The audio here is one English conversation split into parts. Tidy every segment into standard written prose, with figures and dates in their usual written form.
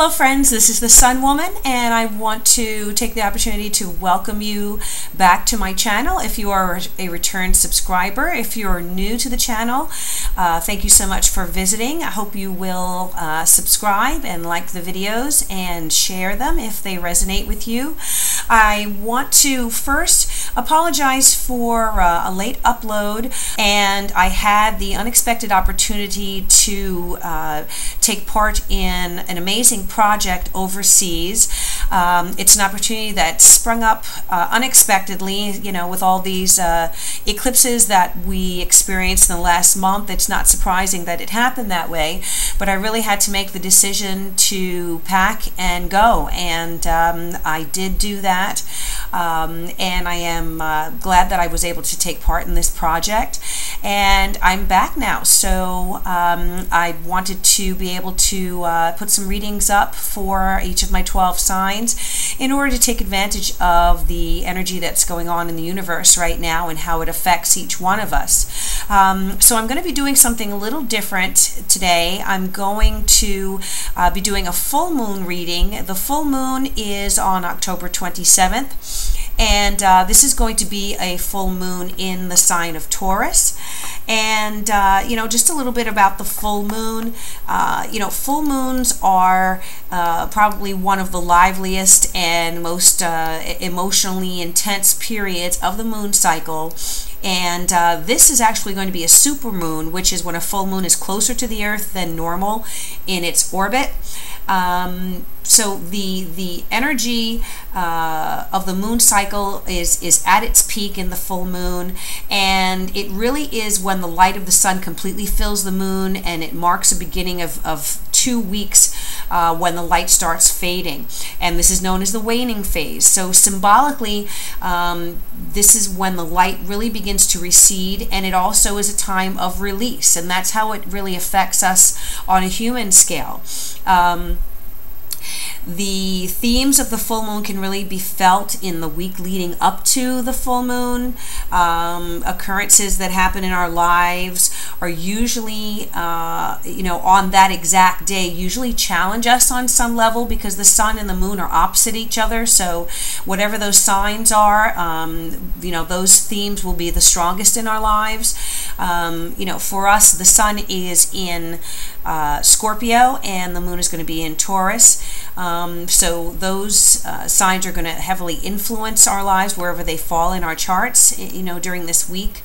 Hello friends, this is the Sun Woman, and I want to take the opportunity to welcome you back to my channel. If you are a returned subscriber, if you're new to the channel, thank you so much for visiting. I hope you will subscribe and like the videos and share them if they resonate with you. I want to first apologize for a late upload, and I had the unexpected opportunity to take part in an amazing project overseas. It's an opportunity that sprung up unexpectedly, you know, with all these eclipses that we experienced in the last month. It's not surprising that it happened that way, but I really had to make the decision to pack and go, and I did do that, and I am glad that I was able to take part in this project, and I'm back now. So I wanted to be able to put some readings up for each of my 12 signs in order to take advantage of the energy that's going on in the universe right now and how it affects each one of us. So I'm going to be doing something a little different today. I'm going to be doing a full moon reading. The full moon is on October 27th. And this is going to be a full moon in the sign of Taurus. And, you know, just a little bit about the full moon. You know, full moons are probably one of the liveliest and most emotionally intense periods of the moon cycle. And this is actually going to be a super moon, which is when a full moon is closer to the Earth than normal in its orbit. So the energy of the moon cycle is at its peak in the full moon, and it really is when the light of the sun completely fills the moon, and it marks the beginning of 2 weeks when the light starts fading, and this is known as the waning phase. So symbolically, this is when the light really begins to recede, and it also is a time of release, and that's how it really affects us on a human scale. The themes of the full moon can really be felt in the week leading up to the full moon. Occurrences that happen in our lives are usually, you know, on that exact day, usually challenge us on some level because the sun and the moon are opposite each other. So whatever those signs are, you know, those themes will be the strongest in our lives. You know, for us, the sun is in Scorpio and the moon is going to be in Taurus. So those signs are going to heavily influence our lives wherever they fall in our charts, you know, during this week.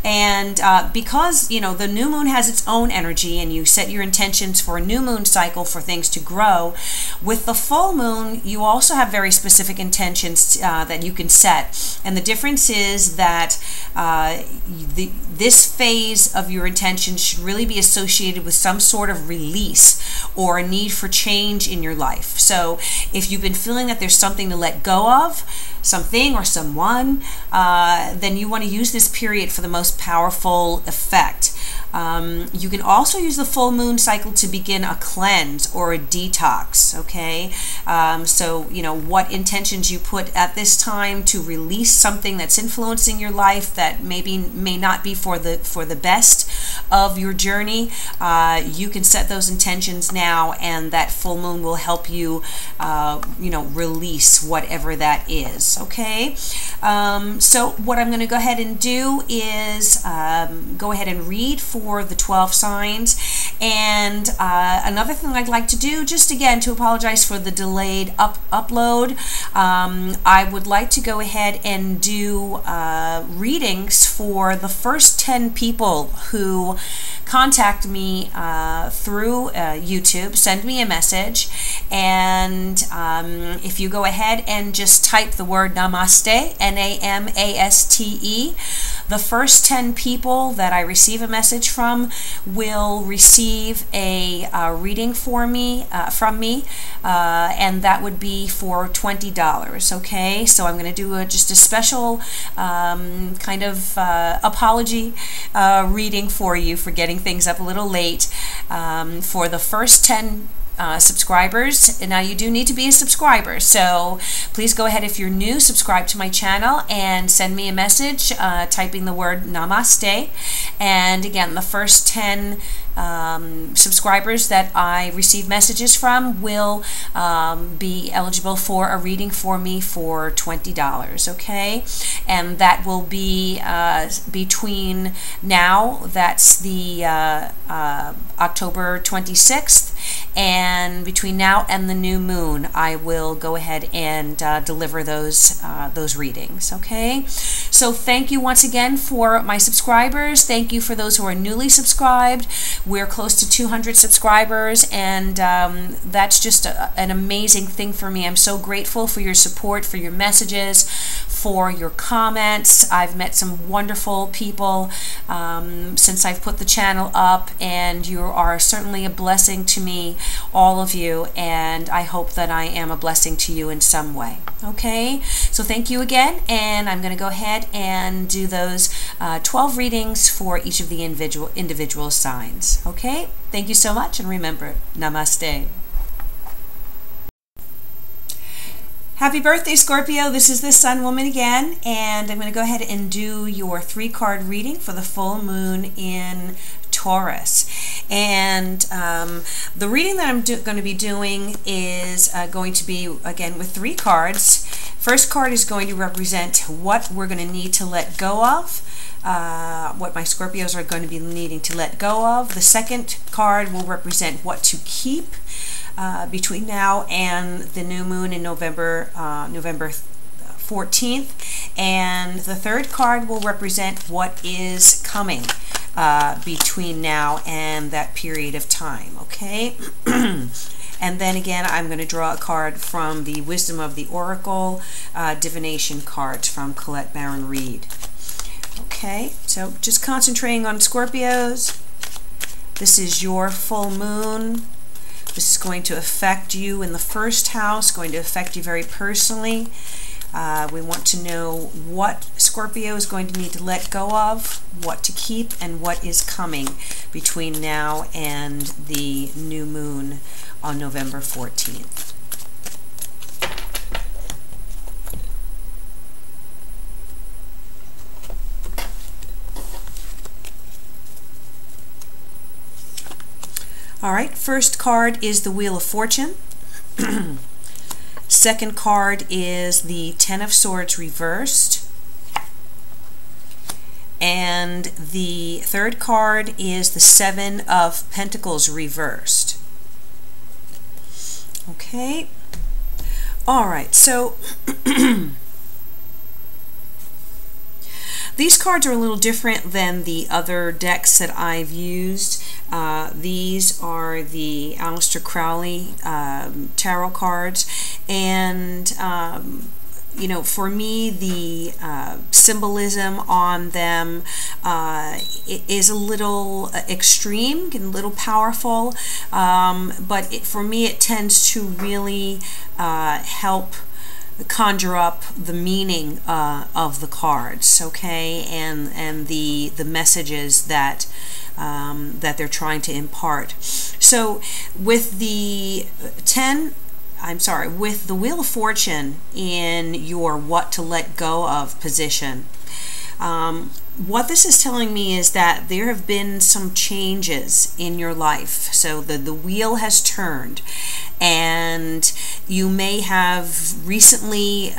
And because, you know, the new moon has its own energy, and you set your intentions for a new moon cycle for things to grow, with the full moon you also have very specific intentions that you can set. And the difference is that this phase of your intention should really be associated with some sort of release or a need for change in your life. So if you've been feeling that there's something to let go of, something or someone, then you want to use this period for the most powerful effect. You can also use the full moon cycle to begin a cleanse or a detox, okay? So, you know, what intentions you put at this time to release something that's influencing your life that maybe may not be for the best of your journey, you can set those intentions now, and that full moon will help you, you know, release whatever that is, okay? So what I'm going to go ahead and do is go ahead and read for the 12 signs. And another thing I'd like to do, just again to apologize for the delayed upload, I would like to go ahead and do readings for the first 10 people who contact me through YouTube. Send me a message, and if you go ahead and just type the word Namaste, N-A-M-A-S-T-E, the first 10 people that I receive a message from will receive a reading from me, and that would be for $20. Okay, so I'm going to do just a special kind of apology reading for you for getting things up a little late for the first 10 subscribers. And now you do need to be a subscriber, so please go ahead, if you're new, subscribe to my channel and send me a message typing the word Namaste. And again, the first 10 subscribers that I receive messages from will be eligible for a reading for me for $20, okay? And that will be between now, that's the October 26th, and between now and the new moon, I will go ahead and deliver those readings, okay? So thank you once again for my subscribers. Thank you for those who are newly subscribed. We're close to 200 subscribers, and that's just an amazing thing for me. I'm so grateful for your support, for your messages, for your comments. I've met some wonderful people since I've put the channel up, and you are certainly a blessing to me, all of you, and I hope that I am a blessing to you in some way. Okay, so thank you again, and I'm going to go ahead and do those 12 readings for each of the individual signs. Okay, thank you so much, and remember, namaste. Happy birthday, Scorpio. This is the Sun Woman again, and I'm going to go ahead and do your 3-card reading for the full moon in Taurus. And the reading that I'm going to be doing is going to be, again, with 3 cards. First card is going to represent what we're going to need to let go of, what my Scorpios are going to be needing to let go of. The second card will represent what to keep between now and the new moon in November 14th. And the third card will represent what is coming between now and that period of time, okay? And then again, I'm going to draw a card from the Wisdom of the Oracle Divination cards from Colette Baron Reed. Okay, so just concentrating on Scorpios. This is your full moon. This is going to affect you in the first house, going to affect you very personally. We want to know what Scorpio is going to need to let go of, what to keep, and what is coming between now and the new moon on November 14th. All right, first card is the Wheel of Fortune. Second card is the Ten of Swords reversed. And the third card is the Seven of Pentacles reversed. Okay. All right, so these cards are a little different than the other decks that I've used. These are the Aleister Crowley tarot cards, and you know, for me, the symbolism on them is a little extreme and a little powerful, but for me it tends to really help conjure up the meaning of the cards, okay, and the messages that that they're trying to impart. So with the with the Wheel of Fortune in your what to let go of position, what this is telling me is that there have been some changes in your life. So the wheel has turned, and you may have recently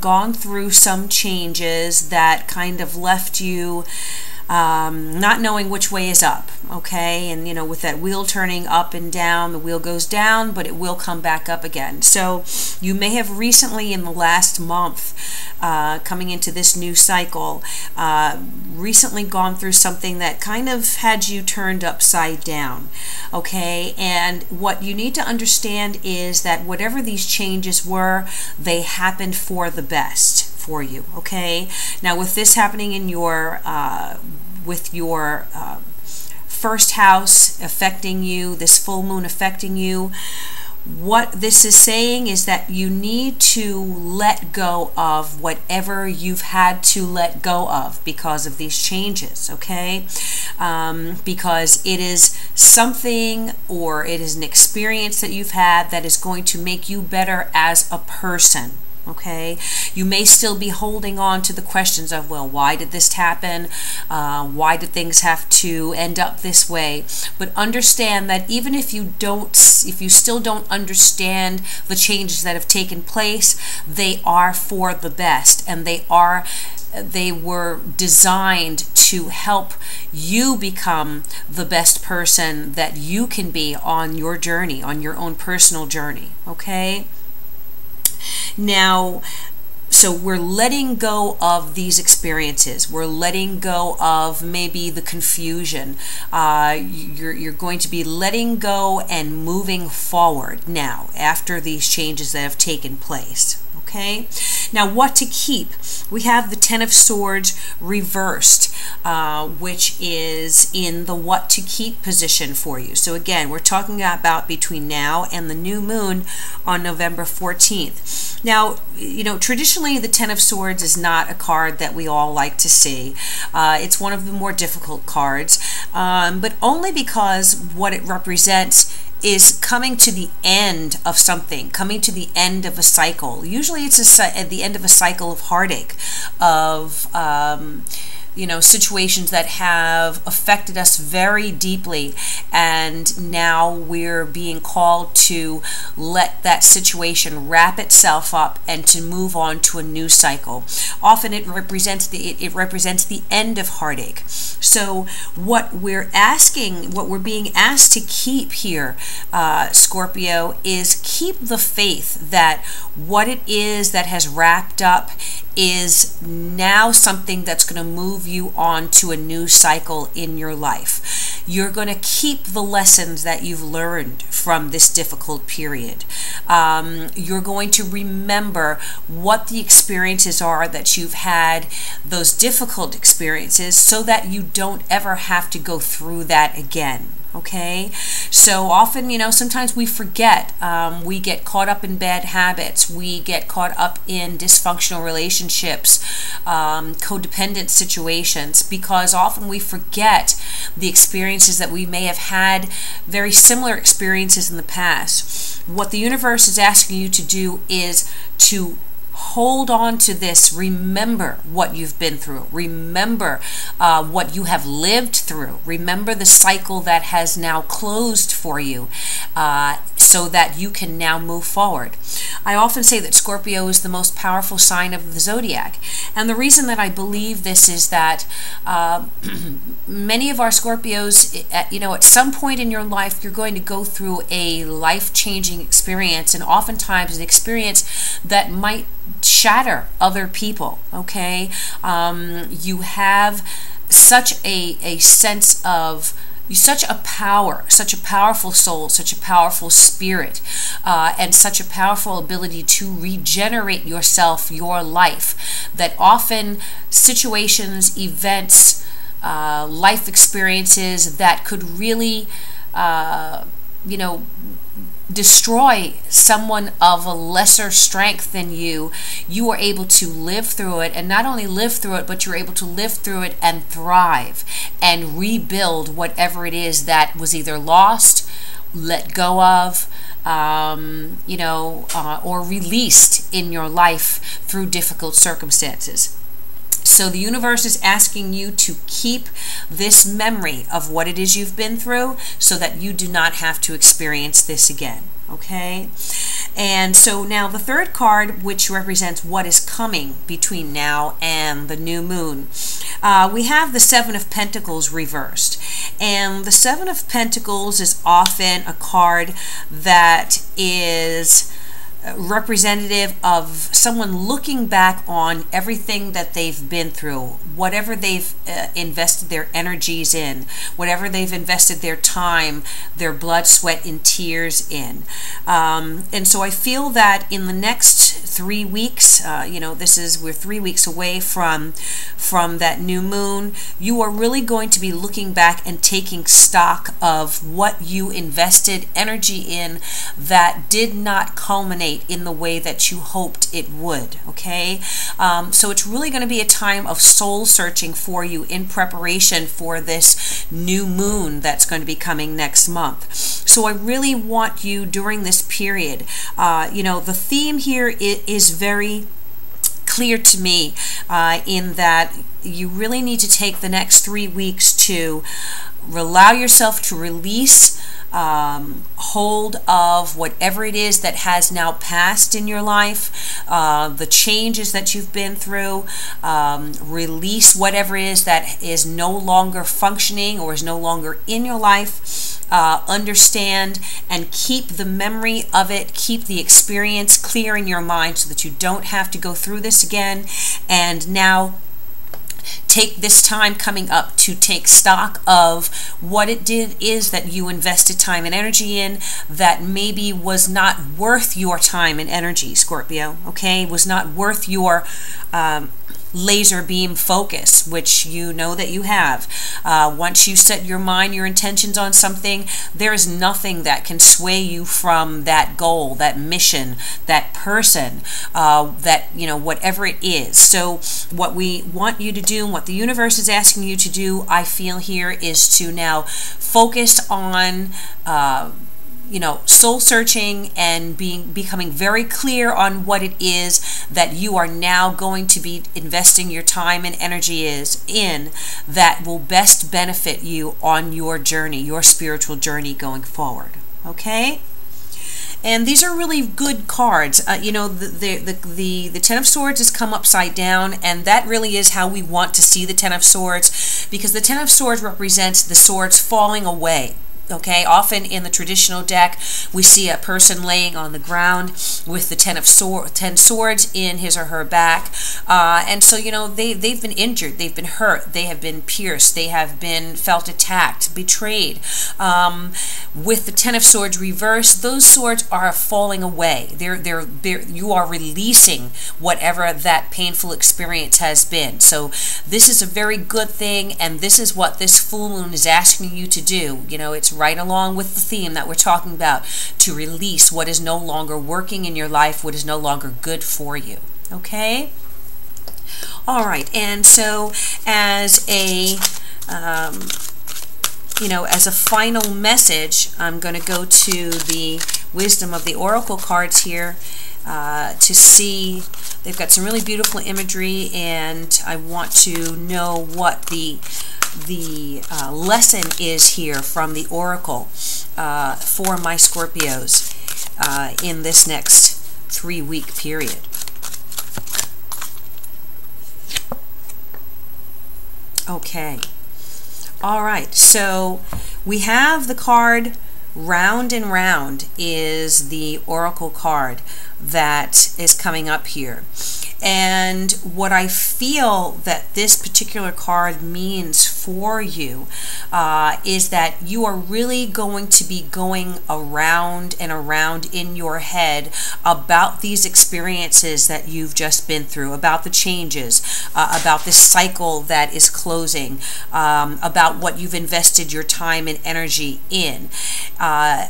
gone through some changes that kind of left you not knowing which way is up, okay? And you know, with that wheel turning up and down, the wheel goes down, but it will come back up again. So you may have recently, in the last month, coming into this new cycle, recently gone through something that kind of had you turned upside down, okay? And what you need to understand is that whatever these changes were, they happened for the best for you, okay? Now with this happening in your first house affecting you, this full moon affecting you, what this is saying is that you need to let go of whatever you've had to let go of because of these changes, okay? Because it is something, or it is an experience that you've had that is going to make you better as a person. Okay, you may still be holding on to the questions of, well, why did this happen? Why did things have to end up this way? But understand that even if you still don't understand the changes that have taken place, they are for the best, and they were designed to help you become the best person that you can be on your journey, on your own personal journey. Okay? Now, so we're letting go of these experiences. We're letting go of maybe the confusion. You're going to be letting go and moving forward now after these changes that have taken place. Okay, now what to keep? We have the Ten of Swords reversed, which is in the what to keep position for you. So again, we're talking about between now and the new moon on November 14th. Now, you know, traditionally the Ten of Swords is not a card that we all like to see. It's one of the more difficult cards, but only because what it represents is coming to the end of something, coming to the end of a cycle. Usually it's at the end of a cycle of heartache, of you know, situations that have affected us very deeply, and now we're being called to let that situation wrap itself up and to move on to a new cycle. Often it represents the end of heartache. So what we're being asked to keep here, Scorpio, is keep the faith that what it is that has wrapped up is now something that's going to move you on to a new cycle in your life. You're going to keep the lessons that you've learned from this difficult period. You're going to remember what the experiences are that you've had, those difficult experiences, so that you don't ever have to go through that again. Okay, so often, you know, sometimes we forget. We get caught up in bad habits. We get caught up in dysfunctional relationships, codependent situations, because often we forget the experiences that we may have had, very similar experiences in the past. What the universe is asking you to do is to hold on to this. Remember what you've been through. Remember what you have lived through. Remember the cycle that has now closed for you, so that you can now move forward. I often say that Scorpio is the most powerful sign of the zodiac. And the reason that I believe this is that many of our Scorpios, you know, at some point in your life, you're going to go through a life-changing experience, and oftentimes an experience that might shatter other people. Okay, you have such a sense of such a power, such a powerful soul, such a powerful spirit, and such a powerful ability to regenerate yourself, your life, that often situations, events, life experiences that could really, you know, destroy someone of a lesser strength than you, you are able to live through it, and not only live through it, but you're able to live through it and thrive and rebuild whatever it is that was either lost, let go of, you know, or released in your life through difficult circumstances. So the universe is asking you to keep this memory of what it is you've been through so that you do not have to experience this again. Okay? And so now the third card, which represents what is coming between now and the new moon, we have the Seven of Pentacles reversed. And the Seven of Pentacles is often a card that is representative of someone looking back on everything that they've been through, whatever they've invested their energies in, whatever they've invested their time, their blood, sweat, and tears in. And so I feel that in the next 3 weeks, you know, we're 3 weeks away from that new moon, you are really going to be looking back and taking stock of what you invested energy in that did not culminate in the way that you hoped it would. Okay, so it's really going to be a time of soul searching for you in preparation for this new moon that's going to be coming next month. So I really want you during this period, you know, the theme here is very clear to me in that you really need to take the next 3 weeks to allow yourself to release hold of whatever it is that has now passed in your life, the changes that you've been through, release whatever it is that is no longer functioning or is no longer in your life. Understand and keep the memory of it, keep the experience clear in your mind so that you don't have to go through this again. And now take this time coming up to take stock of what it is that you invested time and energy in that maybe was not worth your time and energy, Scorpio, okay? Was not worth your laser beam focus, which you know that you have. Once you set your mind, your intentions on something, there is nothing that can sway you from that goal, that mission, that person, that, you know, whatever it is. So what we want you to do and what the universe is asking you to do, I feel here, is to now focus on you know, soul searching and becoming very clear on what it is that you are now going to be investing your time and energy in that will best benefit you on your journey, your spiritual journey going forward. Okay? And these are really good cards. You know, the Ten of Swords has come upside down, and that really is how we want to see the Ten of Swords, because the Ten of Swords represents the swords falling away. Okay, often in the traditional deck, we see a person laying on the ground with the ten swords in his or her back, and so, you know, they've been injured, they've been hurt, they have been pierced, they have been felt attacked, betrayed. With the Ten of Swords reversed, those swords are falling away. You are releasing whatever that painful experience has been. So this is a very good thing, and this is what this full moon is asking you to do. You know, it's right along with the theme that we're talking about, to release what is no longer working in your life, what is no longer good for you. Okay? All right, and so as a you know, as a final message, I'm going to go to the Wisdom of the Oracle cards here to see. They've got some really beautiful imagery, and I want to know what the lesson is here from the Oracle for my Scorpios in this next 3-week period. Okay. All right, so we have the card Round and Round is the Oracle card that is coming up here. And what I feel that this particular card means for you is that you are really going to be going around and around in your head about these experiences that you've just been through, about the changes, about this cycle that is closing, about what you've invested your time and energy in.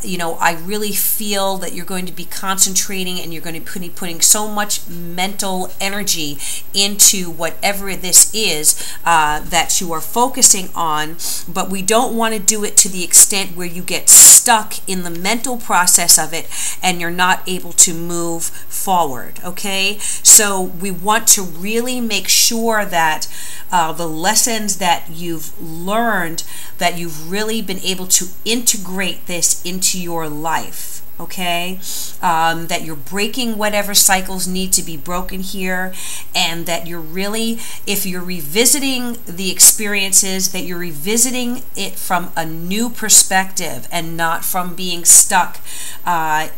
You know, I really feel that you're going to be concentrating, and you're going to be putting so much mental energy into whatever this is that you are focusing on, but we don't want to do it to the extent where you get stuck in the mental process of it and you're not able to move forward. Okay, so we want to really make sure that the lessons that you've learned, that you've really been able to integrate this into your life. Okay, that you're breaking whatever cycles need to be broken here, and that you're really, if you're revisiting the experiences, that you're revisiting it from a new perspective and not from being stuck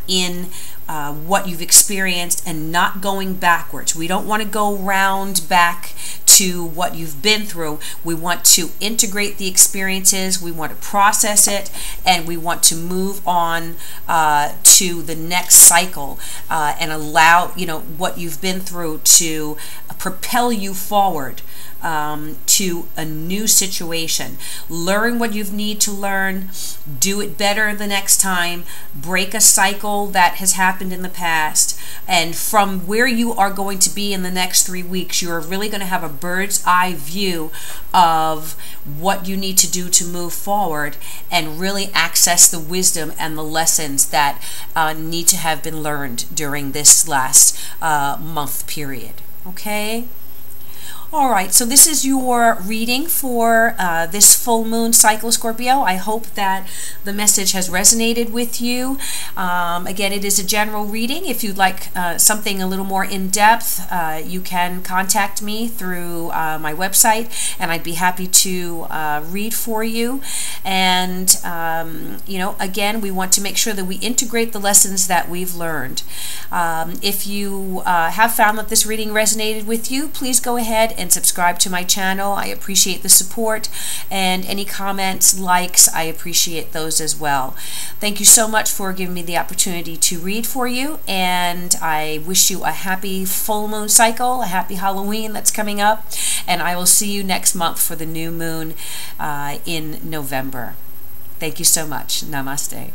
in what you've experienced and not going backwards. We don't want to go round back to what you've been through. We want to integrate the experiences, we want to process it, and we want to move on to the next cycle and allow, you know, what you've been through to propel you forward to a new situation. Learn what you need to learn, do it better the next time, break a cycle that has happened in the past, and from where you are going to be in the next 3 weeks, you're really going to have a bird's eye view of what you need to do to move forward and really access the wisdom and the lessons that need to have been learned during this last month period. Okay? All right, so this is your reading for this full moon cycle, Scorpio. I hope that the message has resonated with you. Again, it is a general reading. If you'd like something a little more in-depth, you can contact me through my website, and I'd be happy to read for you. And, again, we want to make sure that we integrate the lessons that we've learned. If you have found that this reading resonated with you, please go ahead and subscribe to my channel. I appreciate the support, and any comments, likes, I appreciate those as well. Thank you so much for giving me the opportunity to read for you, and I wish you a happy full moon cycle, a happy Halloween that's coming up, and I will see you next month for the new moon in November. Thank you so much. Namaste.